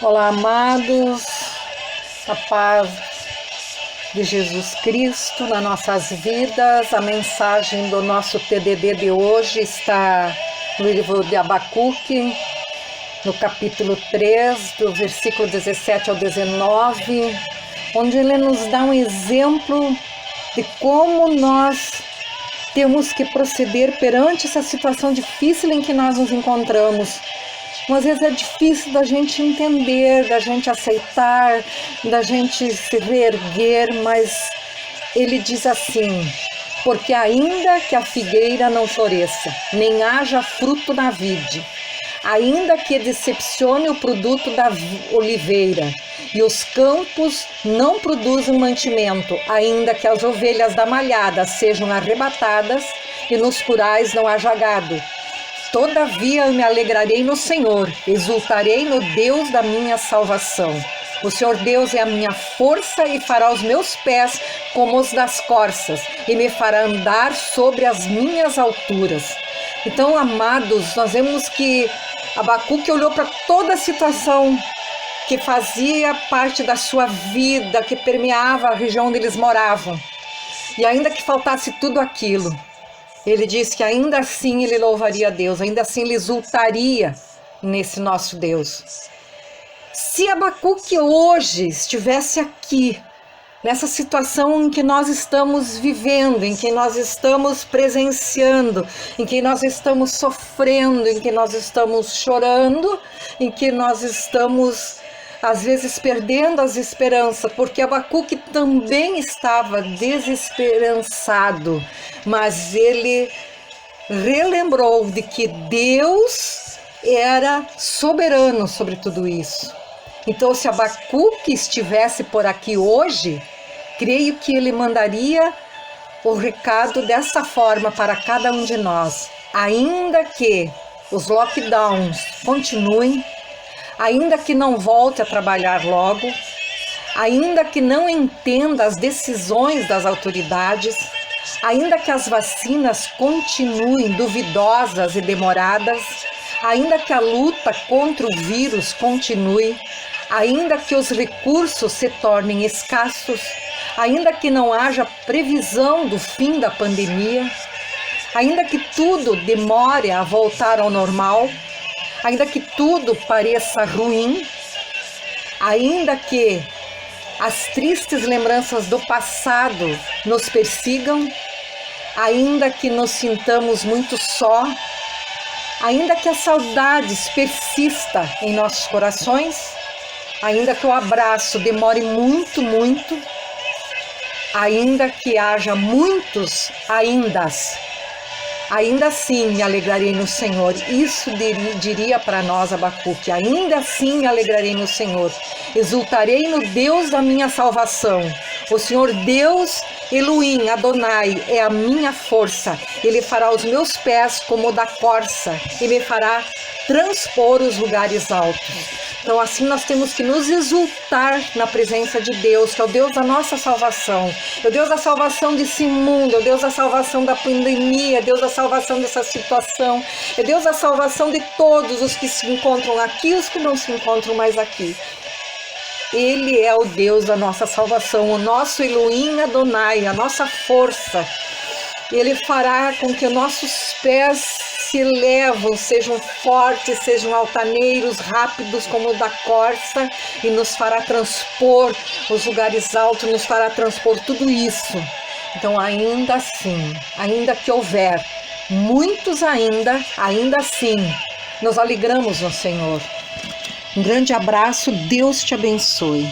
Olá, amados, a paz de Jesus Cristo nas nossas vidas. A mensagem do nosso TDD de hoje está no livro de Abacuque, no capítulo 3, do versículo 17 ao 19, onde ele nos dá um exemplo de como nós temos que proceder perante essa situação difícil em que nós nos encontramos. Às vezes é difícil da gente entender, da gente aceitar, da gente se reerguer, mas ele diz assim: porque ainda que a figueira não floresça, nem haja fruto na vide, ainda que decepcione o produto da oliveira, e os campos não produzam mantimento, ainda que as ovelhas da malhada sejam arrebatadas, e nos curais não haja gado, todavia eu me alegrarei no Senhor, exultarei no Deus da minha salvação. O Senhor Deus é a minha força e fará os meus pés como os das corças, e me fará andar sobre as minhas alturas. Então, amados, nós vemos que Abacuque olhou para toda a situação que fazia parte da sua vida, que permeava a região onde eles moravam. E ainda que faltasse tudo aquilo, ele disse que ainda assim ele louvaria a Deus, ainda assim ele exultaria nesse nosso Deus. Se Abacuque hoje estivesse aqui, nessa situação em que nós estamos vivendo, em que nós estamos presenciando, em que nós estamos sofrendo, em que nós estamos chorando, em que nós estamos às vezes perdendo as esperanças, porque Abacuque também estava desesperançado, mas ele relembrou de que Deus era soberano sobre tudo isso. Então, se Abacuque estivesse por aqui hoje, creio que ele mandaria o recado dessa forma para cada um de nós. Ainda que os lockdowns continuem, ainda que não volte a trabalhar logo, ainda que não entenda as decisões das autoridades, ainda que as vacinas continuem duvidosas e demoradas, ainda que a luta contra o vírus continue, ainda que os recursos se tornem escassos, ainda que não haja previsão do fim da pandemia, ainda que tudo demore a voltar ao normal, ainda que tudo pareça ruim, ainda que as tristes lembranças do passado nos persigam, ainda que nos sintamos muito só, ainda que a saudade persista em nossos corações, ainda que o abraço demore muito, ainda que haja muitos ainda assim me alegrarei no Senhor. Isso diria para nós Abacuque: ainda assim me alegrarei no Senhor, exultarei no Deus da minha salvação. O Senhor Deus, Elohim, Adonai, é a minha força. Ele fará os meus pés como o da corça e me fará transpor os lugares altos. Então, assim nós temos que nos exultar na presença de Deus, que é o Deus da nossa salvação, é o Deus da salvação desse mundo, é o Deus da salvação da pandemia, é o Deus da salvação dessa situação, é o Deus da salvação de todos os que se encontram aqui e os que não se encontram mais aqui. Ele é o Deus da nossa salvação, o nosso Elohim Adonai, a nossa força. Ele fará com que nossos pés se elevam, sejam fortes, sejam altaneiros, rápidos como o da corça, e nos fará transpor os lugares altos, nos fará transpor tudo isso. Então, ainda assim, ainda que houver muitos ainda assim, nos alegramos no Senhor. Um grande abraço, Deus te abençoe.